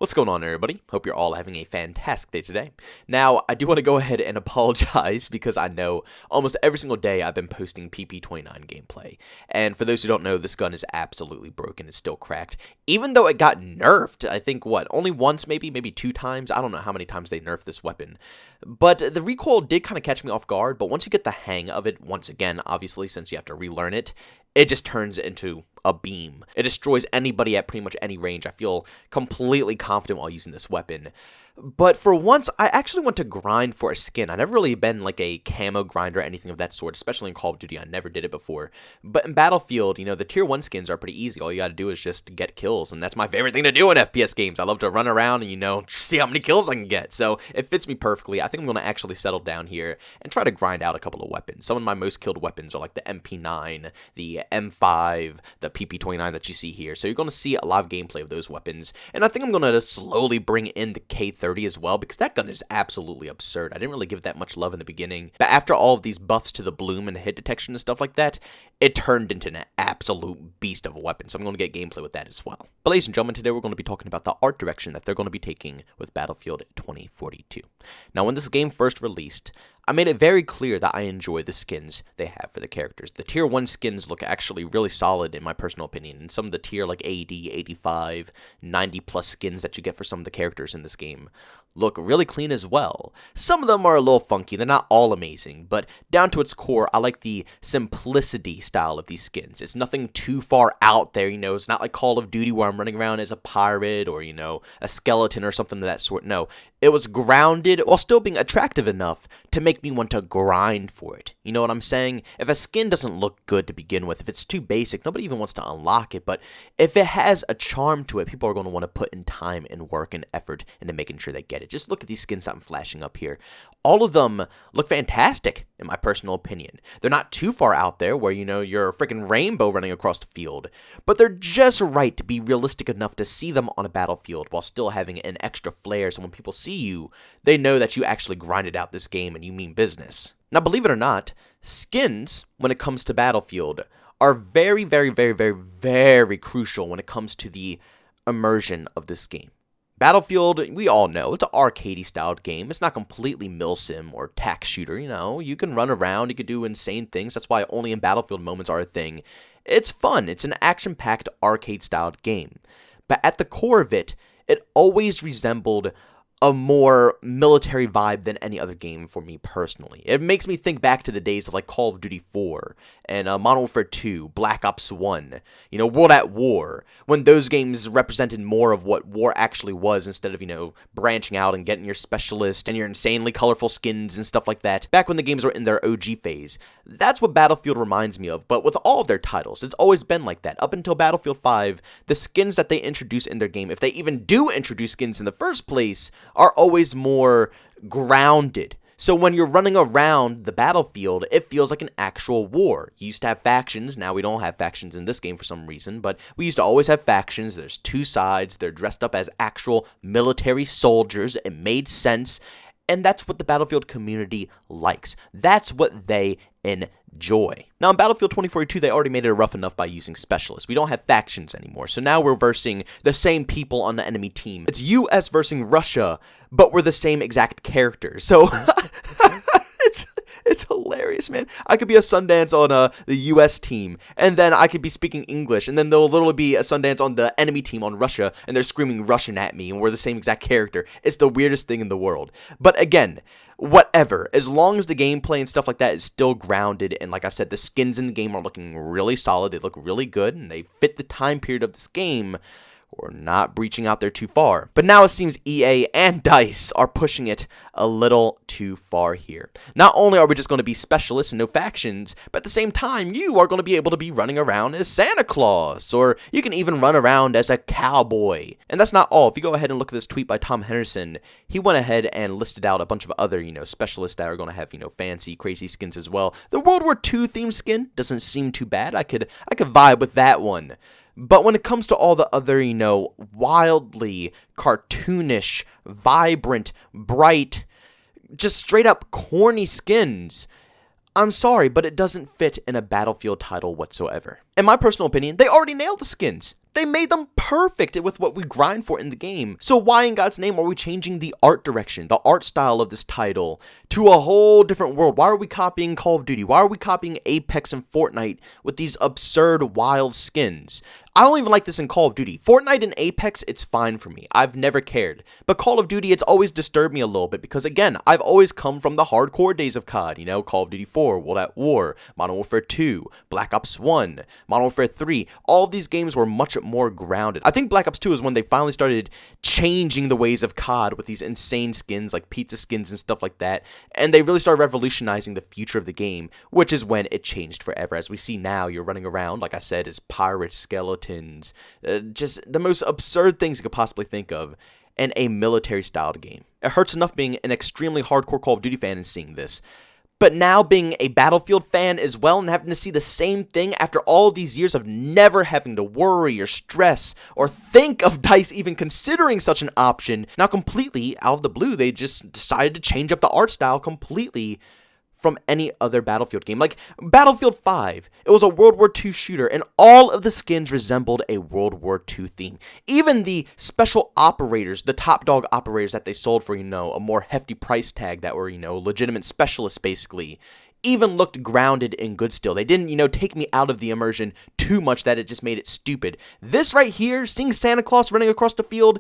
What's going on, everybody? Hope you're all having a fantastic day today. Now, I do want to go ahead and apologize because I know almost every single day I've been posting PP29 gameplay. And for those who don't know, this gun is absolutely broken. It's still cracked. Even though it got nerfed, I think, only once maybe 2 times? I don't know how many times they nerfed this weapon. But the recoil did kind of catch me off guard, but once you get the hang of it, once again, obviously, since you have to relearn it, it just turns into a beam. It destroys anybody at pretty much any range. I feel completely confident while using this weapon. But for once, I actually want to grind for a skin. I've never really been like a camo grinder or anything of that sort, especially in Call of Duty. I never did it before. But in Battlefield, the tier 1 skins are pretty easy. All you gotta do is just get kills, and that's my favorite thing to do in FPS games. I love to run around and, see how many kills I can get. So it fits me perfectly. I think I'm gonna actually settle down here and try to grind out a couple of weapons. Some of my most killed weapons are like the MP9, the M5, the PP29 that you see here. So you're gonna see a lot of gameplay of those weapons. And I think I'm gonna slowly bring in the K30 as well, because that gun is absolutely absurd. I didn't really give it that much love in the beginning, but after all of these buffs to the bloom and hit detection and stuff like that, it turned into an absolute beast of a weapon, so I'm going to get gameplay with that as well. But ladies and gentlemen, today we're going to be talking about the art direction that they're going to be taking with Battlefield 2042. Now, when this game first released, I made it very clear that I enjoy the skins they have for the characters. The tier 1 skins look actually really solid in my personal opinion, and some of the tier like 80, 85, 90 plus skins that you get for some of the characters in this game look really clean as well. Some of them are a little funky, they're not all amazing, but down to its core, I like the simplicity style of these skins. It's nothing too far out there, it's not like Call of Duty where I'm running around as a pirate or, a skeleton or something of that sort. No, it was grounded while still being attractive enough to make me want to grind for it. You know what I'm saying? If a skin doesn't look good to begin with, if it's too basic, nobody even wants to unlock it, but if it has a charm to it, people are going to want to put in time and work and effort into making sure they get it. Just look at these skins that I'm flashing up here. All of them look fantastic, in my personal opinion. They're not too far out there where, you're a freaking rainbow running across the field, but they're just right to be realistic enough to see them on a battlefield while still having an extra flair, so when people see you, they know that you actually grinded out this game and you mean business. Now, believe it or not, skins, when it comes to Battlefield, are very, very, very, very, very crucial when it comes to the immersion of this game. Battlefield, we all know, it's an arcade-styled game. It's not completely milsim or tack shooter, You can run around, you can do insane things. That's why only in Battlefield moments are a thing. It's fun. It's an action-packed, arcade-styled game. But at the core of it, it always resembled a more military vibe than any other game for me personally. It makes me think back to the days of like Call of Duty 4 and Modern Warfare 2, Black Ops 1, World at War, when those games represented more of what war actually was instead of, branching out and getting your specialist and your insanely colorful skins and stuff like that. Back when the games were in their OG phase. That's what Battlefield reminds me of, but with all of their titles, it's always been like that. Up until Battlefield 5, the skins that they introduce in their game, if they even do introduce skins in the first place, are always more grounded. So when you're running around the battlefield, it feels like an actual war. You used to have factions. Now we don't have factions in this game for some reason, but we used to always have factions. There's 2 sides. They're dressed up as actual military soldiers. It made sense. And that's what the Battlefield community likes. That's what they enjoy. Now, in Battlefield 2042, they already made it rough enough by using specialists. We don't have factions anymore, so now we're versing the same people on the enemy team. It's US versus Russia, but we're the same exact characters. So, it's hilarious, man. I could be a Sundance on the US team, and then I could be speaking English, and then there'll literally be a Sundance on the enemy team on Russia, and they're screaming Russian at me, and we're the same exact character. It's the weirdest thing in the world. But again, whatever. As long as the gameplay and stuff like that is still grounded, and like I said, the skins in the game are looking really solid, they look really good, and they fit the time period of this game, we're not breaching out there too far. But now it seems EA and DICE are pushing it a little too far here. Not only are we just going to be specialists and no factions, but at the same time, you are going to be able to be running around as Santa Claus, or you can even run around as a cowboy. And that's not all. If you go ahead and look at this tweet by Tom Henderson, he went ahead and listed out a bunch of other, specialists that are going to have, fancy, crazy skins as well. The World War II themed skin doesn't seem too bad. I could vibe with that one. But when it comes to all the other, wildly cartoonish, vibrant, bright, just straight up corny skins, I'm sorry, but it doesn't fit in a Battlefield title whatsoever. In my personal opinion, they already nailed the skins. They made them perfect with what we grind for in the game. So why in God's name are we changing the art direction, the art style of this title to a whole different world? Why are we copying Call of Duty? Why are we copying Apex and Fortnite with these absurd, wild skins? I don't even like this in Call of Duty. Fortnite and Apex, it's fine for me. I've never cared. But Call of Duty, it's always disturbed me a little bit because, again, I've always come from the hardcore days of COD. You know, Call of Duty 4, World at War, Modern Warfare 2, Black Ops 1, Modern Warfare 3. All of these games were much more grounded. I think Black Ops 2 is when they finally started changing the ways of COD with these insane skins like pizza skins and stuff like that. And they really started revolutionizing the future of the game, which is when it changed forever. As we see now, you're running around, like I said, as pirates, skeletons, just the most absurd things you could possibly think of in a military-styled game. It hurts enough being an extremely hardcore Call of Duty fan and seeing this. But now being a Battlefield fan as well and having to see the same thing after all these years of never having to worry or stress or think of DICE even considering such an option, now completely out of the blue, they just decided to change up the art style completely from any other Battlefield game. Like Battlefield 5, it was a World War II shooter, and all of the skins resembled a World War II theme. Even the special operators, the top dog operators that they sold for, a more hefty price tag that were, legitimate specialists basically, even looked grounded and good still. They didn't, take me out of the immersion too much that it just made it stupid. This right here, seeing Santa Claus running across the field,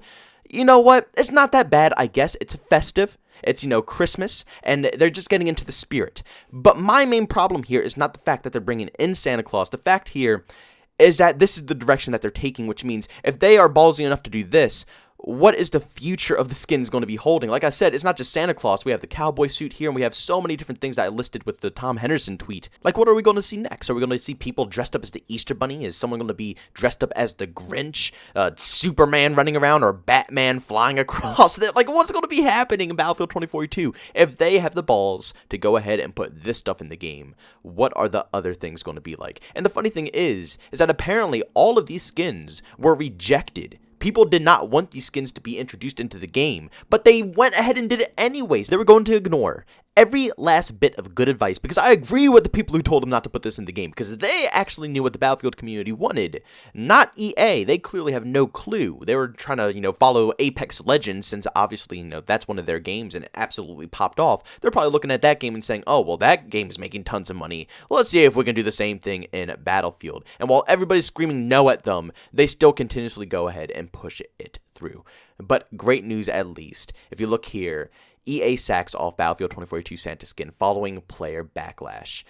you know what? It's not that bad, I guess. It's festive. It's, Christmas, and they're just getting into the spirit. But my main problem here is not the fact that they're bringing in Santa Claus. The fact here is that this is the direction that they're taking, which means if they are ballsy enough to do this, what is the future of the skins going to be holding? Like I said, it's not just Santa Claus. We have the cowboy suit here, and we have so many different things that I listed with the Tom Henderson tweet. Like, what are we going to see next? Are we going to see people dressed up as the Easter Bunny? Is someone going to be dressed up as the Grinch? Superman running around, or Batman flying across? Like, what's going to be happening in Battlefield 2042? If they have the balls to go ahead and put this stuff in the game, what are the other things going to be like? And the funny thing is that apparently all of these skins were rejected. People did not want these skins to be introduced into the game, but they went ahead and did it anyways. They were going to ignore every last bit of good advice, because I agree with the people who told them not to put this in the game, because they actually knew what the Battlefield community wanted, not EA. They clearly have no clue. They were trying to, follow Apex Legends, since obviously, that's one of their games and it absolutely popped off. They're probably looking at that game and saying, oh, well, that game's making tons of money. Let's see if we can do the same thing in Battlefield. And while everybody's screaming no at them, they still continuously go ahead and push it through. But great news at least. If you look here, EA sacks off Battlefield 2042 Santa skin following player backlash.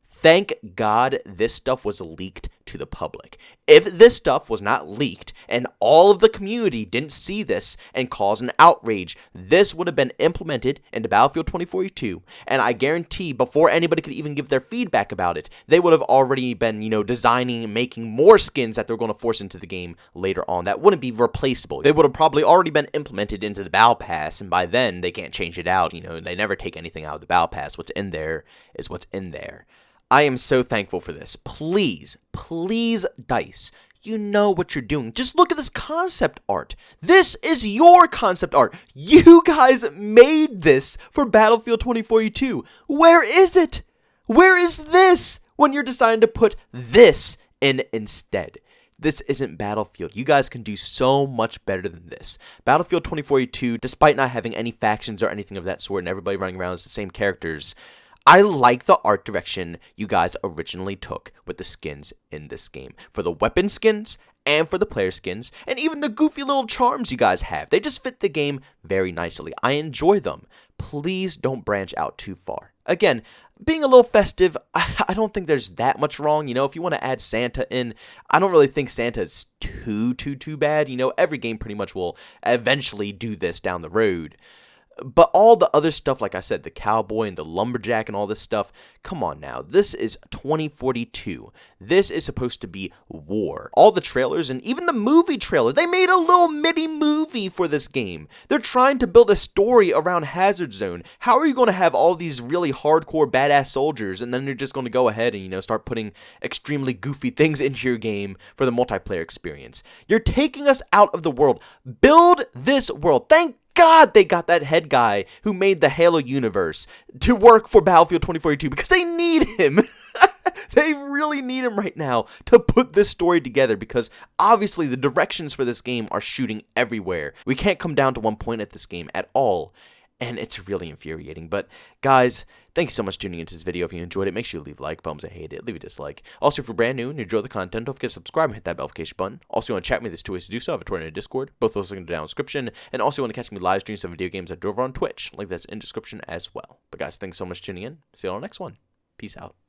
Thank God this stuff was leaked to the public. If this stuff was not leaked and all of the community didn't see this and cause an outrage, this would have been implemented into Battlefield 2042, and I guarantee before anybody could even give their feedback about it, they would have already been, designing and making more skins that they're going to force into the game later on that wouldn't be replaceable. They would have probably already been implemented into the Battle Pass, and by then they can't change it out. They never take anything out of the Battle Pass. What's in there is what's in there. I am so thankful for this. Please, please, DICE, you know what you're doing. Just look at this concept art. This is your concept art. You guys made this for Battlefield 2042. Where is it? Where is this when you're deciding to put this in instead? This isn't Battlefield. You guys can do so much better than this. Battlefield 2042, despite not having any factions or anything of that sort and everybody running around as the same characters, I like the art direction you guys originally took with the skins in this game. For the weapon skins and for the player skins, and even the goofy little charms you guys have. They just fit the game very nicely. I enjoy them. Please don't branch out too far. Again, being a little festive, I don't think there's that much wrong. If you want to add Santa in, I don't really think Santa is too bad. Every game pretty much will eventually do this down the road. But all the other stuff, like I said, the cowboy and the lumberjack and all this stuff, come on now. This is 2042. This is supposed to be war. All the trailers and even the movie trailer, they made a little mini movie for this game. They're trying to build a story around Hazard Zone. How are you going to have all these really hardcore badass soldiers and then you're just going to go ahead and, start putting extremely goofy things into your game for the multiplayer experience? You're taking us out of the world. Build this world. Thank God they got that head guy who made the Halo universe to work for Battlefield 2042 because they need him. They really need him right now to put this story together because obviously the directions for this game are shooting everywhere. We can't come down to one point at this game at all, and it's really infuriating. But guys, thank you so much for tuning into this video. If you enjoyed it, make sure you leave a like. Bums, I hate it. Leave a dislike. Also, if you're brand new and you enjoy the content, don't forget to subscribe and hit that notification button. Also, you want to chat with me, there's 2 ways to do so. I have a Twitter and a Discord. Both those links are down in the description. And also, you want to catch me live streams of video games I do over on Twitch. Link that's in the description as well. But guys, thanks so much for tuning in. See you on the next one. Peace out.